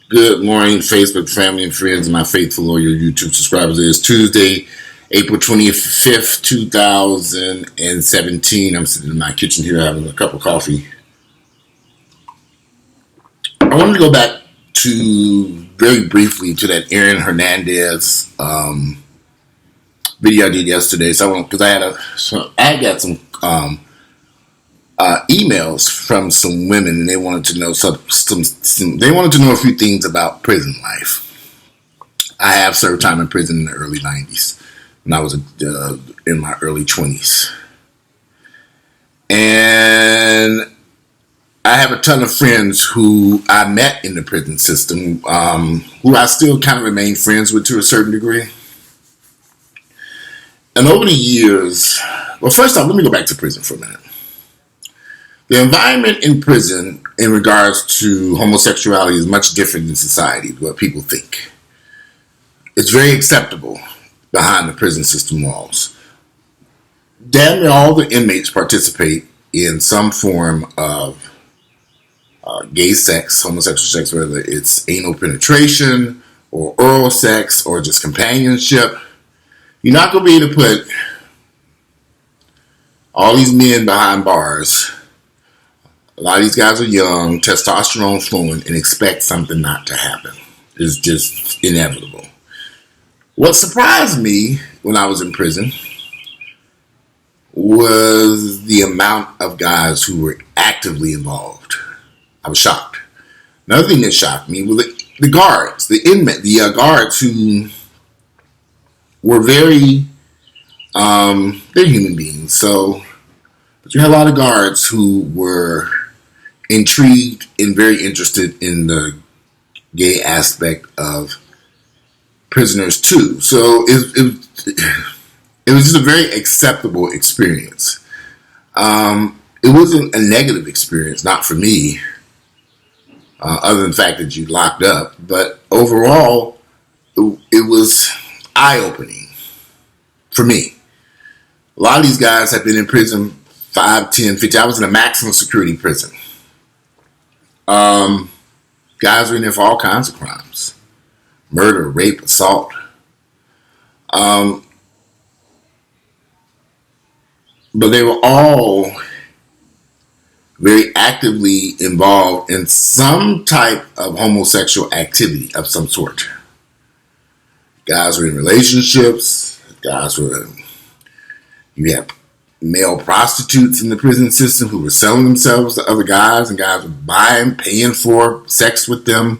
Good morning, Facebook family and friends, and my faithful loyal YouTube subscribers. It is Tuesday, April 25th, 2017. I'm sitting in my kitchen here having a cup of coffee. I wanted to go back very briefly to that Aaron Hernandez video I did yesterday. Because I got some emails from some women, and they wanted to know they wanted to know a few things about prison life. I have served time in prison in the early 90s when I was in my early 20s. And I have a ton of friends who I met in the prison system, who I still kind of remain friends with to a certain degree. And over the years, well, first off, let me go back to prison for a minute. The environment in prison in regards to homosexuality is much different in society than what people think. It's very acceptable behind the prison system walls. Damn near all the inmates participate in some form of gay sex, homosexual sex, whether it's anal penetration or oral sex or just companionship. You're not going to be able to put all these men behind bars. A lot of these guys are young, testosterone flowing, and expect something not to happen. It's just inevitable. What surprised me when I was in prison was the amount of guys who were actively involved. I was shocked. Another thing that shocked me was the guards, the guards who were they're human beings. But you had a lot of guards who were intrigued and very interested in the gay aspect of prisoners too. So it was just a very acceptable experience. It wasn't a negative experience, not for me, other than the fact that you locked up. But overall, it was eye-opening for me. A lot of these guys have been in prison 5, 10, 15. I was in a maximum security prison. Guys were in there for all kinds of crimes. Murder, rape, assault. But they were all very actively involved in some type of homosexual activity of some sort. Guys were in relationships. You had male prostitutes in the prison system who were selling themselves to other guys, and guys were buying, paying for sex with them.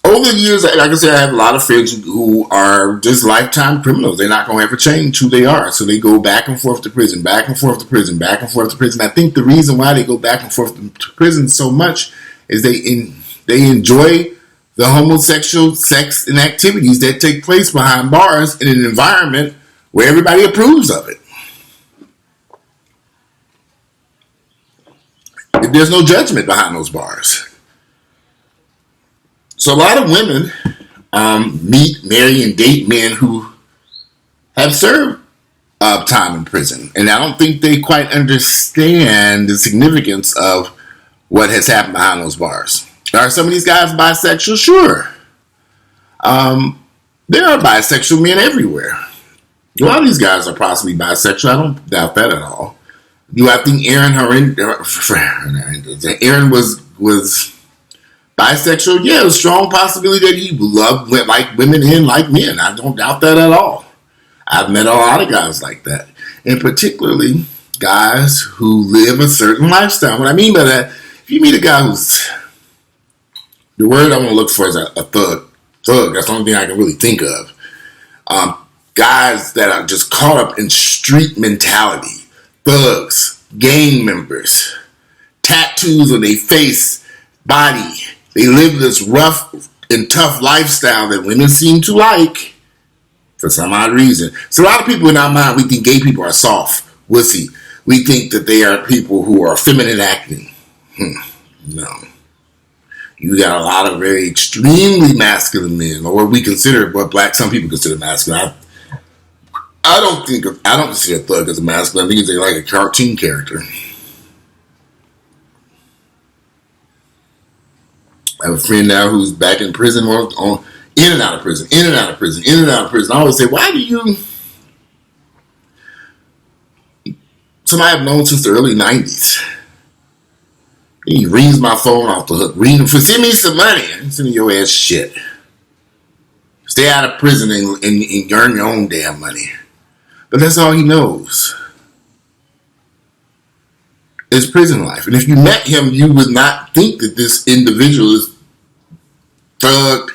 Over the years, like I said, I have a lot of friends who are just lifetime criminals. They're not going to ever change who they are. So they go back and forth to prison, back and forth to prison, back and forth to prison. I think the reason why they go back and forth to prison so much is they enjoy the homosexual sex and activities that take place behind bars in an environment where everybody approves of it. There's no judgment behind those bars. So a lot of women meet, marry, and date men who have served time in prison. And I don't think they quite understand the significance of what has happened behind those bars. Are some of these guys bisexual? Sure. There are bisexual men everywhere. A lot of these guys are possibly bisexual. I don't doubt that at all. Do I think Aaron was bisexual? Yeah, it was a strong possibility that he loved like women and like men. I don't doubt that at all. I've met a lot of guys like that. And particularly guys who live a certain lifestyle. What I mean by that, if you meet a guy who's, the word I want to look for is a thug. That's the only thing I can really think of. Guys that are just caught up in street mentality. Thugs, gang members, tattoos on their face, body. They live this rough and tough lifestyle that women seem to like for some odd reason. So a lot of people in our mind, we think gay people are soft, wussy. We think that they are people who are feminine acting. No. You got a lot of very extremely masculine men, or what some people consider masculine. I don't consider a thug as a masculine. I think he's like a cartoon character. I have a friend now who's back in prison, in and out of prison, in and out of prison, in and out of prison. I always say, why do you... Somebody I've known since the early 90s. He rings my phone off the hook. Send me some money. Send me your ass shit. Stay out of prison and earn your own damn money. But that's all he knows. Is prison life. And if you met him, you would not think that this individual is thug.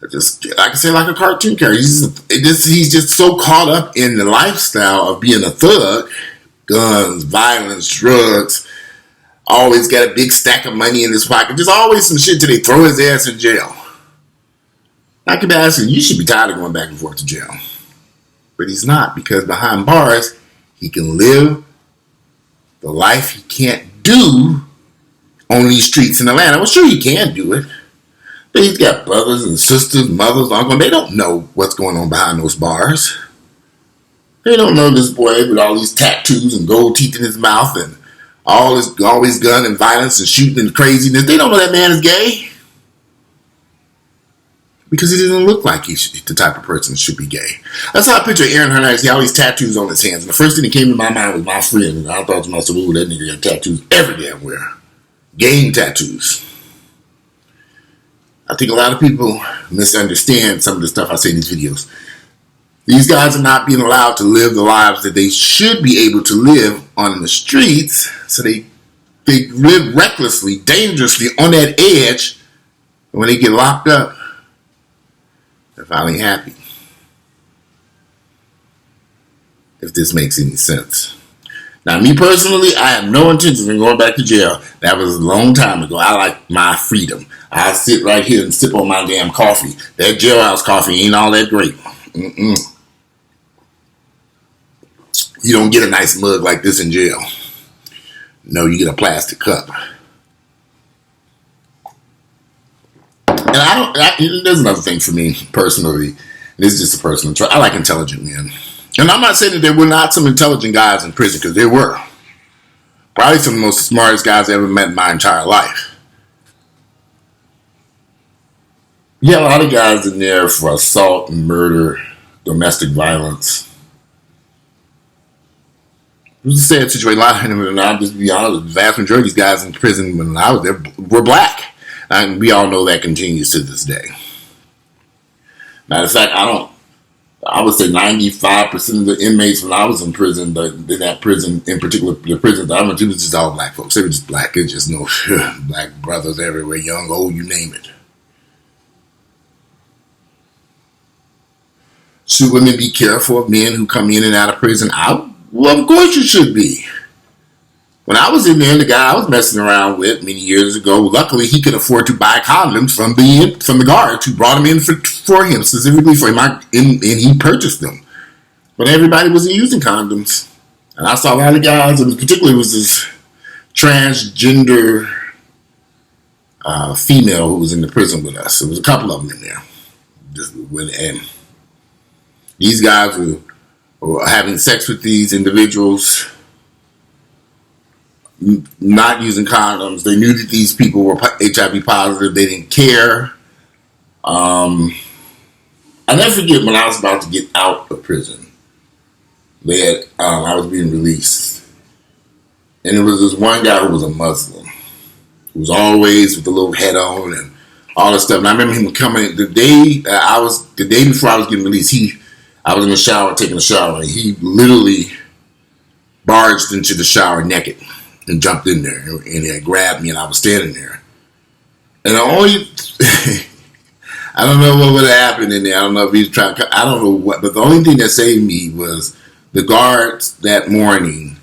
I can say like a cartoon character. He's just so caught up in the lifestyle of being a thug. Guns, violence, drugs. Always got a big stack of money in his pocket. Just always some shit till they throw his ass in jail. I could be asking, you should be tired of going back and forth to jail. But he's not, because behind bars, he can live the life he can't do on these streets in Atlanta. Well, sure, he can do it. But he's got brothers and sisters, mothers, uncles. They don't know what's going on behind those bars. They don't know this boy with all these tattoos and gold teeth in his mouth and always gun and violence and shooting and craziness. They don't know that man is gay. Because he doesn't look like he's the type of person that should be gay. That's how I picture Aaron Hernandez. He had all these tattoos on his hands. And the first thing that came to my mind was my friend. And I thought to myself, ooh, that nigga got tattoos every damn where. Gang tattoos. I think a lot of people misunderstand some of the stuff I say in these videos. These guys are not being allowed to live the lives that they should be able to live on the streets. So they live recklessly, dangerously on that edge. And when they get locked up, they're finally happy. If this makes any sense. Now, me personally, I have no intentions of going back to jail. That was a long time ago. I like my freedom. I sit right here and sip on my damn coffee. That jailhouse coffee ain't all that great. You don't get a nice mug like this in jail. No, you get a plastic cup. And there's another thing for me personally. This is just a personal choice. I like intelligent men. And I'm not saying that there were not some intelligent guys in prison, because there were. Probably some of the most smartest guys I ever met in my entire life. You have a lot of guys in there for assault and murder, domestic violence. It was a sad situation. A lot of them, and I'll just be honest, the vast majority of these guys in prison when I was there were black. And we all know that continues to this day. Matter of fact, I would say 95% of the inmates when I was in prison, in that prison, in particular, the prison that I went to, was just all black folks. They were just black. There's just no black brothers everywhere, young, old, you name it. Should women be careful of men who come in and out of prison? Well, of course you should be. When I was in there, the guy I was messing around with many years ago, luckily he could afford to buy condoms from the guards who brought them in for him, specifically for him, and he purchased them. But everybody wasn't using condoms. And I saw a lot of guys, and particularly was this transgender female who was in the prison with us. There was a couple of them in there. And these guys were having sex with these individuals, not using condoms. They knew that these people were HIV positive. They didn't care. I never forget when I was about to get out of prison. I was being released, and there was this one guy who was a Muslim, who was always with the little head on and all this stuff. And I remember him coming the day before I was getting released. I was in the shower taking a shower, and he literally barged into the shower naked and jumped in there, and he grabbed me, and I was standing there. And I don't know what would have happened in there. I don't know if he was trying to, I don't know what, but the only thing that saved me was the guards that morning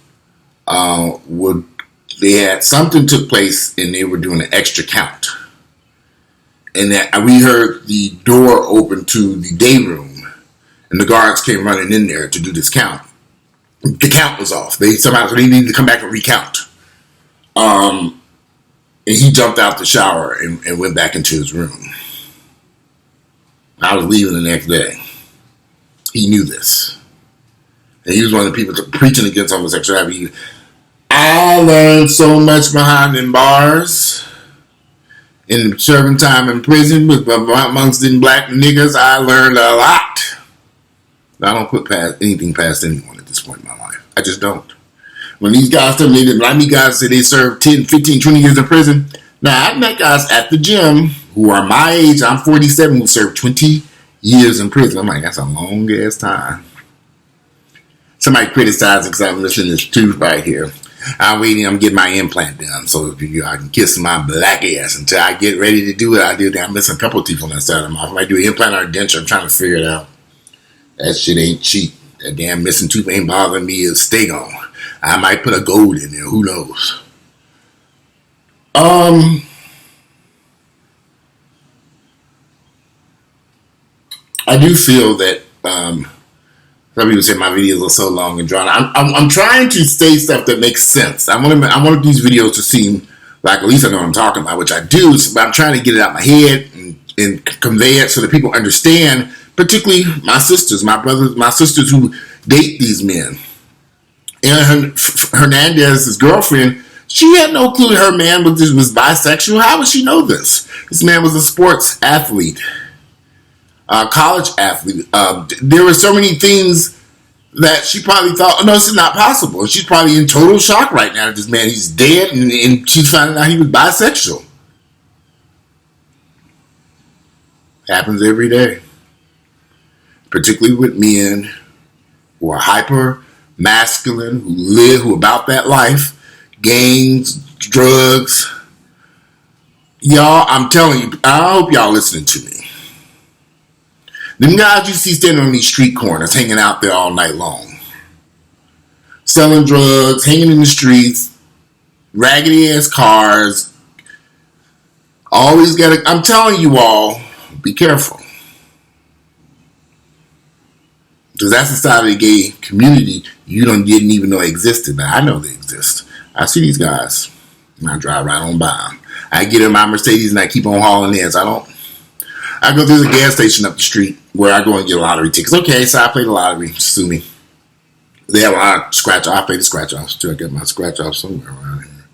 they had something took place, and they were doing an extra count. And that we heard the door open to the day room, and the guards came running in there to do this count. The count was off. They needed to come back and recount. And he jumped out the shower and went back into his room. I was leaving the next day. He knew this. And he was one of the people preaching against homosexuality. I learned so much behind them bars. In serving time in prison with amongst them black niggas, I learned a lot. I don't put anything past anyone at this point in my life. I just don't. When these guys tell me, like me guys say they serve 10, 15, 20 years in prison. Now, I've met guys at the gym who are my age. I'm 47 who served 20 years in prison. I'm like, that's a long ass time. Somebody criticizing because I'm listening to this tooth right here. I'm waiting. I'm getting my implant done so I can kiss my black ass until I get ready to do it. I'm missing a couple of teeth on that side of my mouth. I might do an implant or a denture. I'm trying to figure it out. That shit ain't cheap. That damn missing tooth ain't bothering me. It'll stay gone. I might put a gold in there. Who knows? I do feel that some people say my videos are so long and drawn. I'm trying to say stuff that makes sense. I want these videos to seem like at least I know what I'm talking about, which I do. But I'm trying to get it out of my head and convey it so that people understand. Particularly my sisters, my brothers, my sisters who date these men. And Hernandez's girlfriend, she had no clue her man was bisexual. How would she know this? This man was a sports athlete, college athlete. There were so many things that she probably thought, oh no, this is not possible. She's probably in total shock right now that this man, he's dead, and she's finding out he was bisexual. Happens every day. Particularly with men who are hyper masculine, who about that life, gangs, drugs. Y'all, I'm telling you, I hope y'all listening to me. Them guys you see standing on these street corners, hanging out there all night long, selling drugs, hanging in the streets, raggedy ass cars. Always gotta. I'm telling you all, be careful. Because that's the side of the gay community you didn't even know existed. Now, I know they exist. I see these guys, and I drive right on by them. I get in my Mercedes, and I keep on hauling in. So I go through the gas station up the street where I go and get lottery tickets. Okay, so I play the lottery. Sue me. They have a lot of scratch-offs. I play the scratch-offs, too. I get my scratch-off somewhere around here.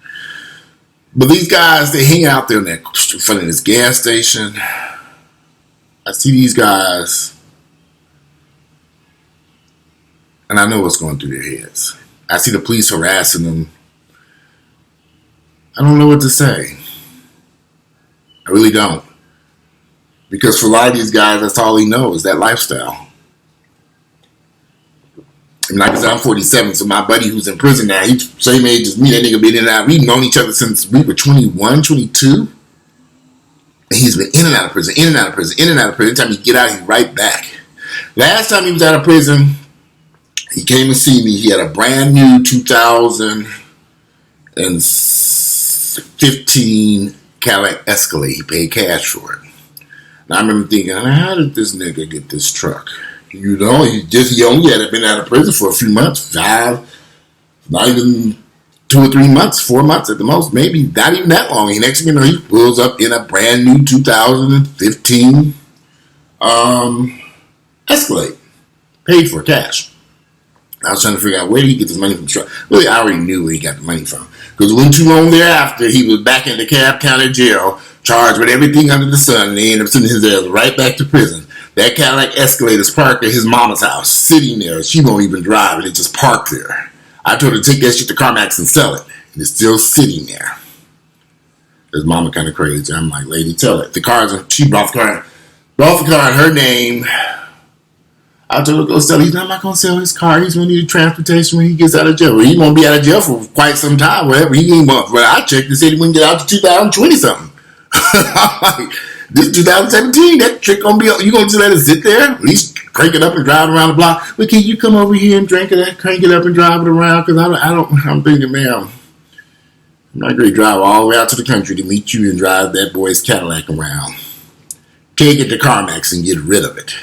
But these guys, they hang out there in front of this gas station. I see these guys, and I know what's going through their heads. I see the police harassing them. I don't know what to say. I really don't. Because for a lot of these guys, that's all they know is that lifestyle. And like I said, I'm 47, so my buddy who's in prison now, he's the same age as me. That nigga been in and out. We've known each other since we were 21, 22. And he's been in and out of prison, in and out of prison, in and out of prison. Every time he get out, he's right back. Last time he was out of prison, he came to see me. He had a brand new 2015 Cadillac Escalade. He paid cash for it. And I remember thinking, how did this nigga get this truck? You know, he only had been out of prison for a few months, 5, not even 2 or 3 months, 4 months at the most, maybe not even that long. And next thing you know, he pulls up in a brand new 2015 Escalade, paid for cash. I was trying to figure out where did he get this money from. Really, I already knew where he got the money from. Because it wasn't too long thereafter, he was back in the Cobb County jail, charged with everything under the sun, and they ended up sending his ass right back to prison. That Cadillac Escalade is parked at his mama's house, sitting there. She won't even drive it. It just parked there. I told her to take that shit to CarMax and sell it. And it's still sitting there. His mama kind of crazy. I'm like, lady, tell it. She brought the car in her name. I told her to go sell it. I'm not going to sell his car. He's going to need transportation when he gets out of jail. Well, he won't be out of jail for quite some time. Whatever. He ain't want. Well, I checked and said he wouldn't get out to 2020 something. I'm like, this 2017, that trick going to be, you going to just let it sit there? At least crank it up and drive around the block. Well, can you come over here and crank it up and drive it around? Because I'm thinking, man, I'm not going to drive all the way out to the country to meet you and drive that boy's Cadillac around. Take it to CarMax and get rid of it.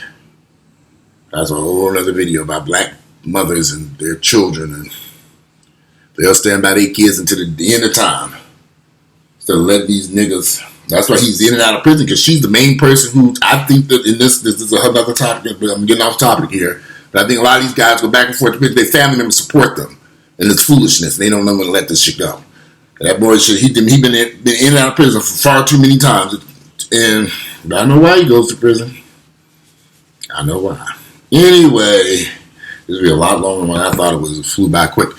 That's a whole other video about black mothers and their children, and they'll stand by their kids until the end of time. So let these niggas. That's why he's in and out of prison, because she's the main person who I think that in this is another topic. I'm getting off topic here, but I think a lot of these guys go back and forth to prison. Their family members support them, and it's foolishness. They don't know when to let this shit go. That boy he been in and out of prison for far too many times, and I know why he goes to prison. I know why. Anyway, this will be a lot longer than I thought it was. It flew by quick.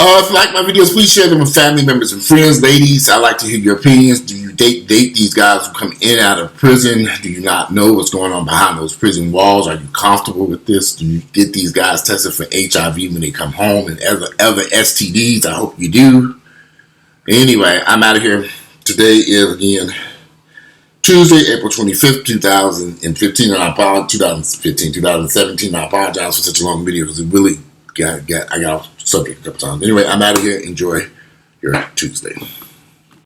If you like my videos, please share them with family members and friends. Ladies, I'd like to hear your opinions. Do you date these guys who come in and out of prison? Do you not know what's going on behind those prison walls? Are you comfortable with this? Do you get these guys tested for HIV when they come home and other STDs? I hope you do. Anyway, I'm out of here. Today is, again, Tuesday, April 25th, 2015, and I apologize, 2017. I apologize for such a long video because it really I got off subject a couple times. Anyway, I'm out of here. Enjoy your Tuesday.